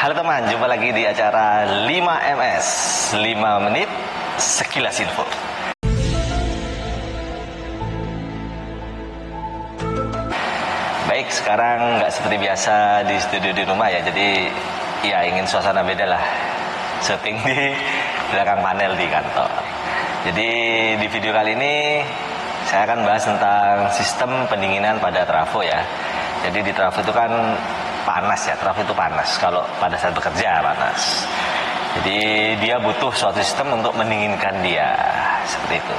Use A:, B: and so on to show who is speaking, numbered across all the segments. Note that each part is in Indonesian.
A: Halo teman, jumpa lagi di acara 5MS 5 menit sekilas info. Baik, sekarang nggak seperti biasa di studio di rumah ya. Jadi ya ingin suasana beda lah. Syuting di belakang panel di kantor. Jadi di video kali ini saya akan bahas tentang sistem pendinginan pada trafo ya. Jadi di trafo itu kan panas ya, trafo itu panas. Kalau pada saat bekerja panas. Jadi dia butuh suatu sistem untuk mendinginkan dia. Seperti itu.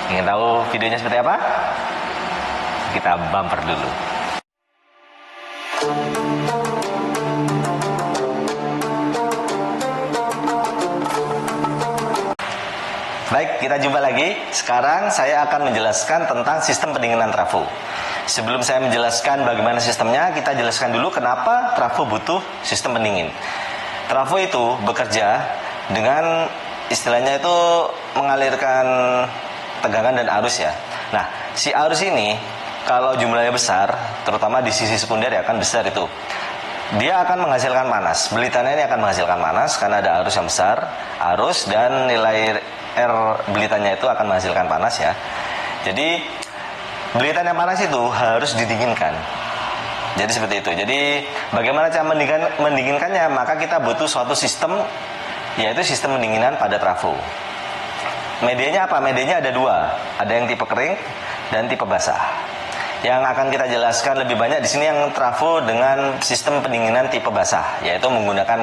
A: Ingin tahu videonya seperti apa? Kita bumper dulu. Baik, kita jumpa lagi. Sekarang saya akan menjelaskan tentang sistem pendinginan trafo. Sebelum saya menjelaskan bagaimana sistemnya, kita jelaskan dulu kenapa trafo butuh sistem pendingin. Trafo itu bekerja dengan istilahnya itu mengalirkan tegangan dan arus ya. Nah, si arus ini kalau jumlahnya besar, terutama di sisi sekunder ya kan besar itu, dia akan menghasilkan panas. Belitannya ini akan menghasilkan panas karena ada arus yang besar, arus dan nilai R belitannya itu akan menghasilkan panas ya. Jadi belitan yang panas itu harus didinginkan. Jadi seperti itu. Jadi bagaimana cara mendinginkannya? Maka kita butuh suatu sistem, yaitu sistem pendinginan pada trafo. Medianya apa? Medianya ada dua. Ada yang tipe kering dan tipe basah. Yang akan kita jelaskan lebih banyak di sini yang trafo dengan sistem pendinginan tipe basah, yaitu menggunakan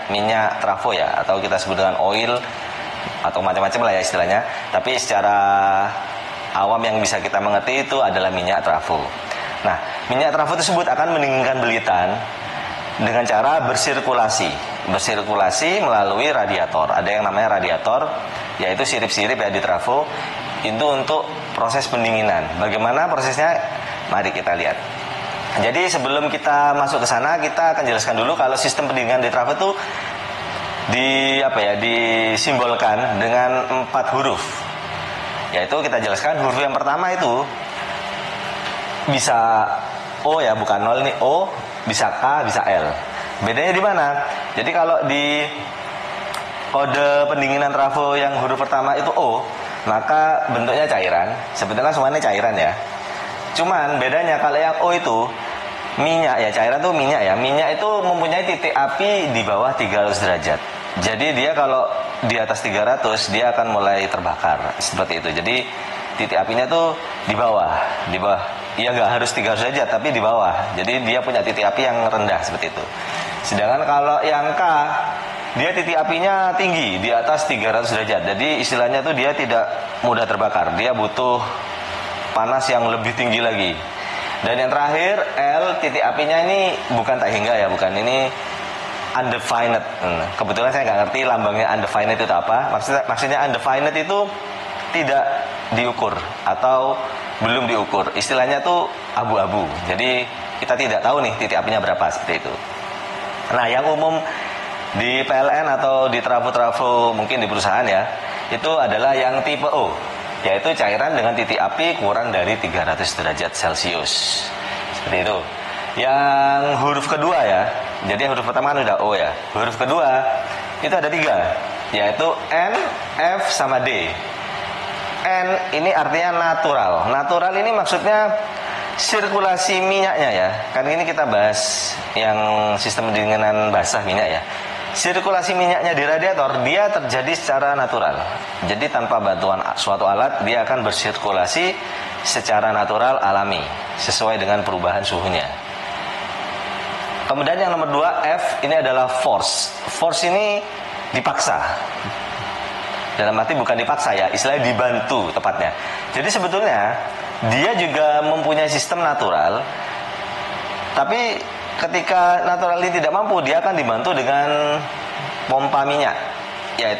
A: minyak trafo ya, atau kita sebut dengan oil atau macam-macam lah ya istilahnya. Tapi secara awam yang bisa kita mengerti itu adalah minyak trafo. Nah, minyak trafo tersebut akan mendinginkan belitan dengan cara bersirkulasi melalui radiator. Ada yang namanya radiator, yaitu sirip-sirip ya di trafo. Itu untuk proses pendinginan. Bagaimana prosesnya? Mari kita lihat. Jadi sebelum kita masuk ke sana, kita akan jelaskan dulu kalau sistem pendinginan di trafo itu disimbolkan dengan 4 huruf. Yaitu kita jelaskan huruf yang pertama itu bisa O ya, bukan 0 ini O, bisa K, bisa L. Bedanya di mana? Jadi kalau di kode pendinginan trafo yang huruf pertama itu O, maka bentuknya cairan. Sebetulnya semuanya cairan ya. Cuman bedanya kalau yang O itu minyak ya, cairan itu minyak ya. Minyak itu mempunyai titik api di bawah 300 derajat. Jadi dia kalau di atas 300 dia akan mulai terbakar seperti itu. Jadi titik apinya tuh di bawah. Ya nggak harus 300 derajat tapi di bawah. Jadi dia punya titik api yang rendah seperti itu. Sedangkan kalau yang K, dia titik apinya tinggi di atas 300 derajat. Jadi istilahnya tuh dia tidak mudah terbakar. Dia butuh panas yang lebih tinggi lagi. Dan yang terakhir L, titik apinya ini bukan tak hingga ya, bukan, ini undefined. Kebetulan saya nggak ngerti lambangnya undefined itu apa. Maksudnya undefined itu tidak diukur atau belum diukur. Istilahnya tuh abu-abu. Jadi kita tidak tahu nih titik apinya berapa seperti itu. Nah, yang umum di PLN atau di trafo-trafo mungkin di perusahaan ya, itu adalah yang tipe O, yaitu cairan dengan titik api kurang dari 300 derajat Celcius. Seperti itu. Yang huruf kedua ya, jadi huruf pertama kan udah O ya. Huruf kedua itu ada 3, yaitu N, F, sama D. N ini artinya natural. Natural ini maksudnya sirkulasi minyaknya ya. Kan ini kita bahas yang sistem pendinginan basah minyak ya. Sirkulasi minyaknya di radiator dia terjadi secara natural. Jadi tanpa bantuan suatu alat dia akan bersirkulasi secara natural alami sesuai dengan perubahan suhunya. Kemudian yang nomor 2 F ini adalah force. Force ini dipaksa. Dalam arti bukan dipaksa ya, istilahnya dibantu tepatnya. Jadi sebetulnya dia juga mempunyai sistem natural. Tapi ketika natural ini tidak mampu, dia akan dibantu dengan pompa minyak. Ya,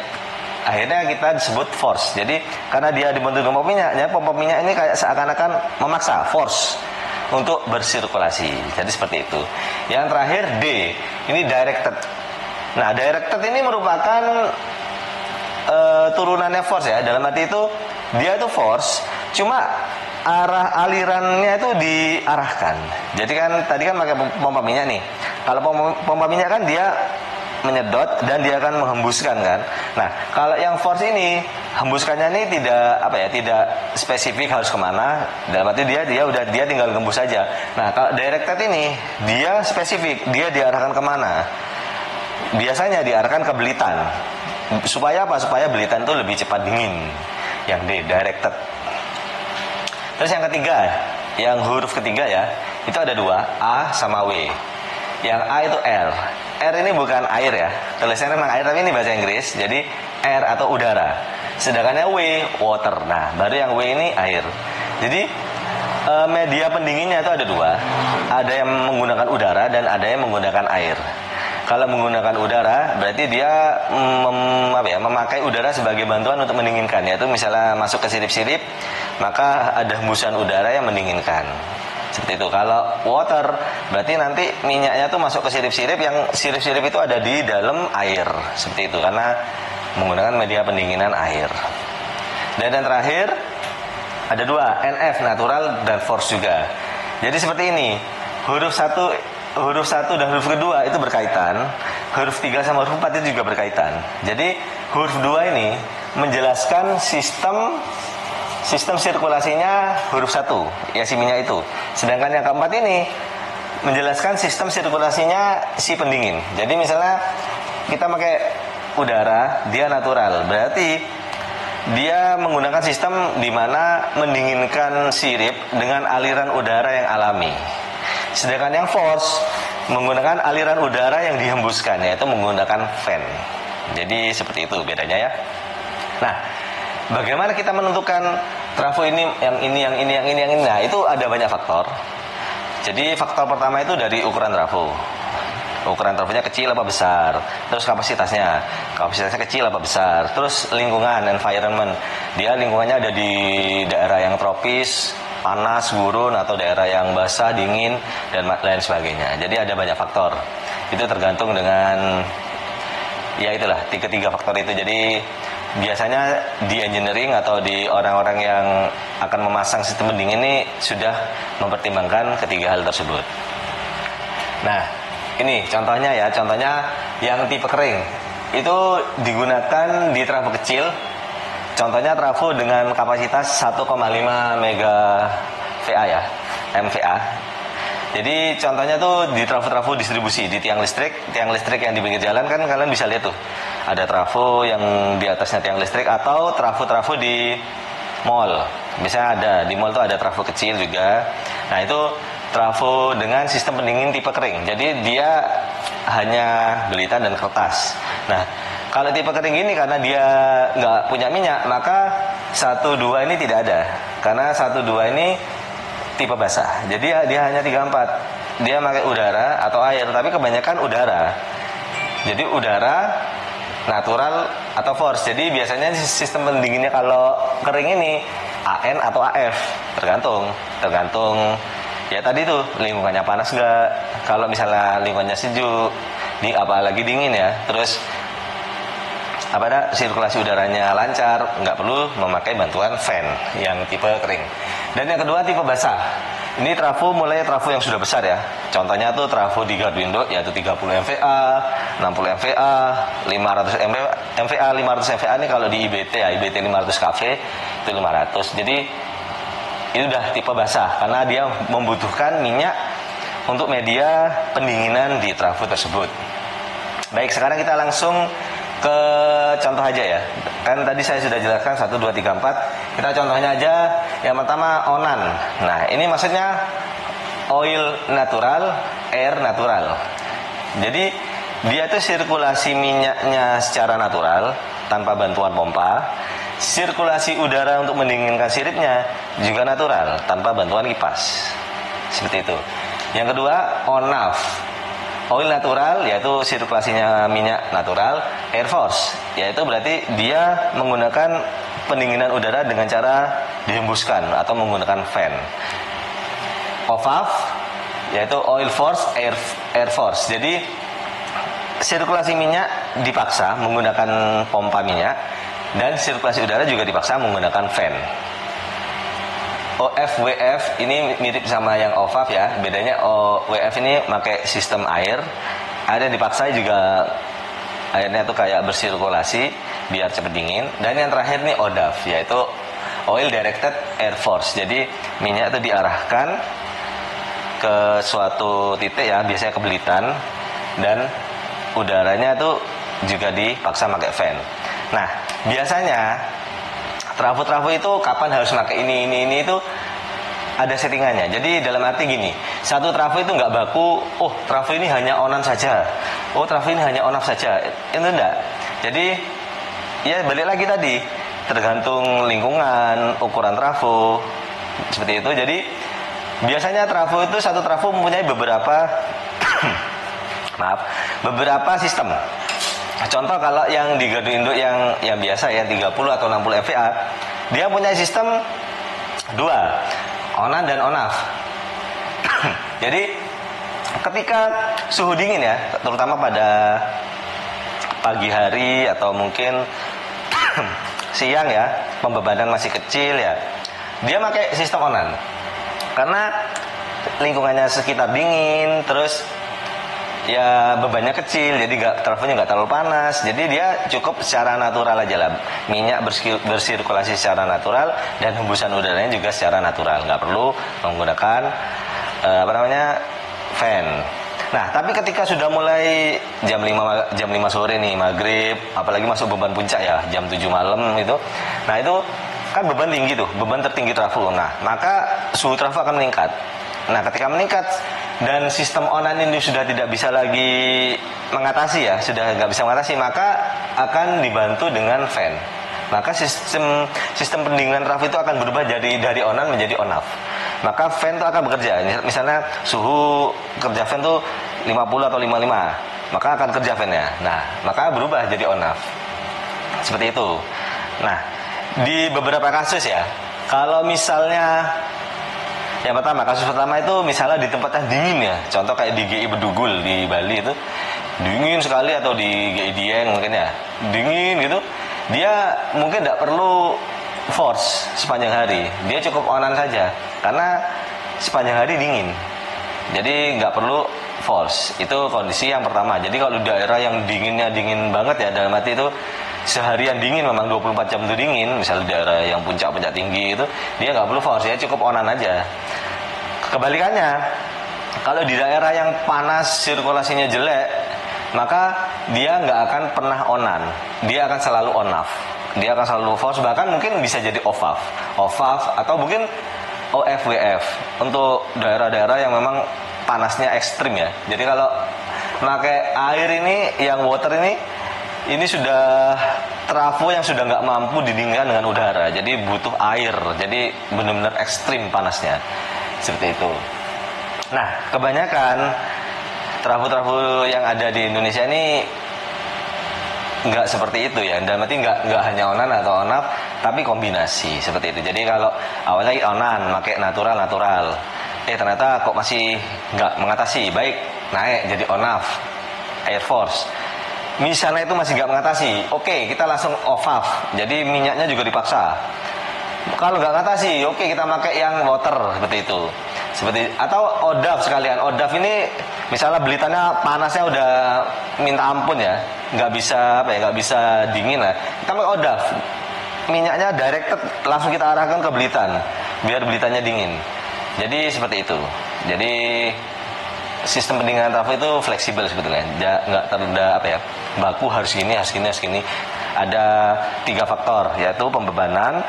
A: akhirnya kita disebut force. Jadi karena dia dibantu dengan pompa minyak ini kayak seakan-akan memaksa, force untuk bersirkulasi. Jadi seperti itu. Yang terakhir D, ini directed. Nah, directed ini merupakan turunannya force ya. Dalam arti itu dia itu force, cuma arah alirannya itu diarahkan. Jadi kan tadi kan pakai pompa minyak nih. Kalau pompa minyak kan dia menyedot dan dia akan menghembuskan kan. Nah, kalau yang force ini hembuskannya ini tidak spesifik harus kemana. Dalam arti dia tinggal gembus saja. Nah, kalau directed ini dia spesifik, dia diarahkan kemana? Biasanya diarahkan ke belitan. Supaya apa? Supaya belitan itu lebih cepat dingin. Yang D, directed. Terus yang ketiga, yang huruf ketiga ya, itu ada dua, A sama W. Yang A itu R. R ini bukan air ya, tulisannya memang air tapi ini bahasa Inggris, jadi air atau udara. Sedangkan W, water. Nah, baru yang W ini air. Jadi media pendinginnya itu ada dua, ada yang menggunakan udara dan ada yang menggunakan air. Kalau menggunakan udara, berarti dia memakai udara sebagai bantuan untuk mendinginkan. Yaitu misalnya masuk ke sirip-sirip, maka ada hembusan udara yang mendinginkan. Seperti itu. Kalau water, berarti nanti minyaknya tuh masuk ke sirip-sirip, yang sirip-sirip itu ada di dalam air. Seperti itu, karena menggunakan media pendinginan air. Dan yang terakhir, ada dua, NF, natural, dan force juga. Jadi seperti ini, huruf satu dan huruf kedua itu berkaitan, huruf 3 sama huruf 4 itu juga berkaitan. Jadi huruf 2 ini menjelaskan sistem sirkulasinya huruf 1, ya si minyak itu. Sedangkan yang keempat ini menjelaskan sistem sirkulasinya si pendingin. Jadi misalnya kita pakai udara, dia natural, berarti dia menggunakan sistem di mana mendinginkan sirip dengan aliran udara yang alami. Sedangkan yang force menggunakan aliran udara yang dihembuskan, yaitu menggunakan fan. Jadi seperti itu bedanya ya. Nah, bagaimana kita menentukan trafo ini, yang ini? Nah, itu ada banyak faktor. Jadi faktor pertama itu dari ukuran trafo. Ukuran trafonya kecil apa besar. Terus kapasitasnya kecil apa besar. Terus lingkungan, environment. Dia lingkungannya ada di daerah yang tropis, panas, gurun, atau daerah yang basah, dingin, dan lain sebagainya. Jadi ada banyak faktor. Itu tergantung dengan, ya itulah, ketiga faktor itu. Jadi biasanya di engineering atau di orang-orang yang akan memasang sistem pendingin ini sudah mempertimbangkan ketiga hal tersebut. Nah, ini contohnya ya, yang tipe kering. Itu digunakan di trafo kecil. Contohnya trafo dengan kapasitas 1,5 mega VA ya, MVA. Jadi contohnya tuh di trafo-trafo distribusi, di tiang listrik yang di pinggir jalan kan kalian bisa lihat tuh. Ada trafo yang di atasnya tiang listrik atau trafo-trafo di mall. Misalnya ada, di mall tuh ada trafo kecil juga. Nah itu trafo dengan sistem pendingin tipe kering. Jadi dia hanya belitan dan kertas. Nah, kalau tipe kering ini karena dia nggak punya minyak, maka 1, 2 ini tidak ada. Karena 1, 2 ini tipe basah. Jadi dia hanya 3, 4. Dia pakai udara atau air, tapi kebanyakan udara. Jadi udara, natural atau force. Jadi biasanya sistem pendinginnya kalau kering ini AN atau AF, tergantung. Ya tadi tuh lingkungannya panas nggak. Kalau misalnya lingkungannya sejuk, apalagi dingin ya. Terus sirkulasi udaranya lancar, nggak perlu memakai bantuan fan yang tipe kering. Dan yang kedua tipe basah. Ini trafo yang sudah besar ya. Contohnya tuh trafo di Garduindo yaitu 30 MVA, 60 MVA, 500 MVA, 500 MVA ini kalau di IBT ya, IBT 500 kV itu 500. Jadi itu udah tipe basah karena dia membutuhkan minyak untuk media pendinginan di trafo tersebut. Baik, sekarang kita langsung ke contoh aja ya. Kan tadi saya sudah jelaskan 1, 2, 3, 4. Kita contohnya aja. Yang pertama onan. Nah, ini maksudnya oil natural, air natural. Jadi dia itu sirkulasi minyaknya secara natural tanpa bantuan pompa. Sirkulasi udara untuk mendinginkan siripnya juga natural tanpa bantuan kipas. Seperti itu. Yang kedua ONAF. Oil natural yaitu sirkulasinya minyak natural. Air force yaitu berarti dia menggunakan pendinginan udara dengan cara dihembuskan atau menggunakan fan. OFAF yaitu oil force, air force. Jadi sirkulasi minyak dipaksa menggunakan pompa minyak dan sirkulasi udara juga dipaksa menggunakan fan. OFWF ini mirip sama yang OFAF ya. Bedanya OWF ini pakai sistem air. Ada yang dipaksa juga airnya itu kayak bersirkulasi biar cepat dingin. Dan yang terakhir nih ODAF, yaitu Oil Directed Air Force. Jadi minyak itu diarahkan ke suatu titik ya, biasanya ke belitan, dan udaranya itu juga dipaksa pakai fan. Nah, biasanya trafo-trafo itu kapan harus pakai ini itu ada settingannya. Jadi dalam arti gini, satu trafo itu nggak baku, oh trafo ini hanya on saja, oh trafo ini hanya on off saja, itu enggak. Jadi ya balik lagi tadi, tergantung lingkungan, ukuran trafo, seperti itu. Jadi biasanya trafo itu, satu trafo mempunyai beberapa beberapa sistem. Contoh kalau yang di gardu induk yang biasa ya 30 atau 60 MVA, dia punya sistem dua, on dan on off. Jadi ketika suhu dingin ya, terutama pada pagi hari atau mungkin siang ya, pembebanan masih kecil ya, dia pakai sistem onan karena lingkungannya sekitar dingin, terus ya bebannya kecil, jadi trafonya nggak terlalu panas, jadi dia cukup secara natural aja lah, minyak bersirkulasi secara natural dan hembusan udaranya juga secara natural, nggak perlu menggunakan fan. Nah, tapi ketika sudah mulai jam 5 sore nih, maghrib, apalagi masuk beban puncak ya, jam 7 malam itu, nah itu kan beban tinggi tuh, beban tertinggi trafo. Nah, maka suhu trafo akan meningkat. Nah, ketika meningkat dan sistem onan ini sudah tidak bisa lagi mengatasi ya, sudah nggak bisa mengatasi, maka akan dibantu dengan fan. Maka sistem pendinginan trafo itu akan berubah dari onan menjadi on off. Maka fan itu akan bekerja. Misalnya suhu kerja fan itu 50 atau 55, maka akan kerja fan-nya. Nah, maka berubah jadi on off. Seperti itu. Nah, di beberapa kasus ya, kalau misalnya yang pertama, kasus pertama itu misalnya di tempat yang dingin ya, contoh kayak di GI Bedugul di Bali itu dingin sekali, atau di GI Dieng mungkin ya, dingin gitu, dia mungkin tidak perlu force sepanjang hari, dia cukup onan saja karena sepanjang hari dingin, jadi nggak perlu force. Itu kondisi yang pertama. Jadi kalau daerah yang dinginnya dingin banget ya, dalam arti itu seharian dingin, memang 24 jam itu dingin, misalnya daerah yang puncak-puncak tinggi itu, dia nggak perlu force, ya cukup onan aja. Kebalikannya, kalau di daerah yang panas, sirkulasinya jelek, maka dia nggak akan pernah onan, dia akan selalu on off, dia akan selalu force, bahkan mungkin bisa jadi off off, atau mungkin OFWF untuk daerah-daerah yang memang panasnya ekstrim ya. Jadi kalau pakai air ini, yang water ini sudah trafo yang sudah nggak mampu didinginkan dengan udara, jadi butuh air, jadi benar-benar ekstrim panasnya, seperti itu. Nah, kebanyakan trafo-trafo yang ada di Indonesia ini nggak seperti itu ya, dalam arti nggak hanya onan atau on off, tapi kombinasi seperti itu. Jadi kalau awalnya onan, pakai natural, ternyata kok masih nggak mengatasi, baik naik jadi on off, air force. Misalnya itu masih nggak mengatasi, oke, kita langsung off, jadi minyaknya juga dipaksa. Kalau nggak mengatasi, oke, kita pakai yang water, seperti itu. Atau ODAF sekalian. ODAF ini misalnya belitannya panasnya udah minta ampun ya, nggak bisa dingin lah, kita pakai ODAF, minyaknya directed, langsung kita arahkan ke belitan biar belitannya dingin. Jadi seperti itu. Jadi sistem pendinginan trafo itu fleksibel sebetulnya, nggak baku harus gini. Ada 3 faktor, yaitu pembebanan,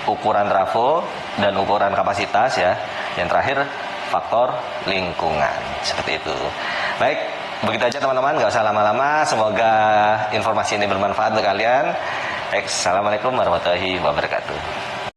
A: ukuran trafo, dan ukuran kapasitas ya. Yang terakhir faktor lingkungan, seperti itu. Baik, begitu aja teman-teman, nggak usah lama-lama. Semoga informasi ini bermanfaat untuk kalian. Baik, assalamualaikum warahmatullahi wabarakatuh.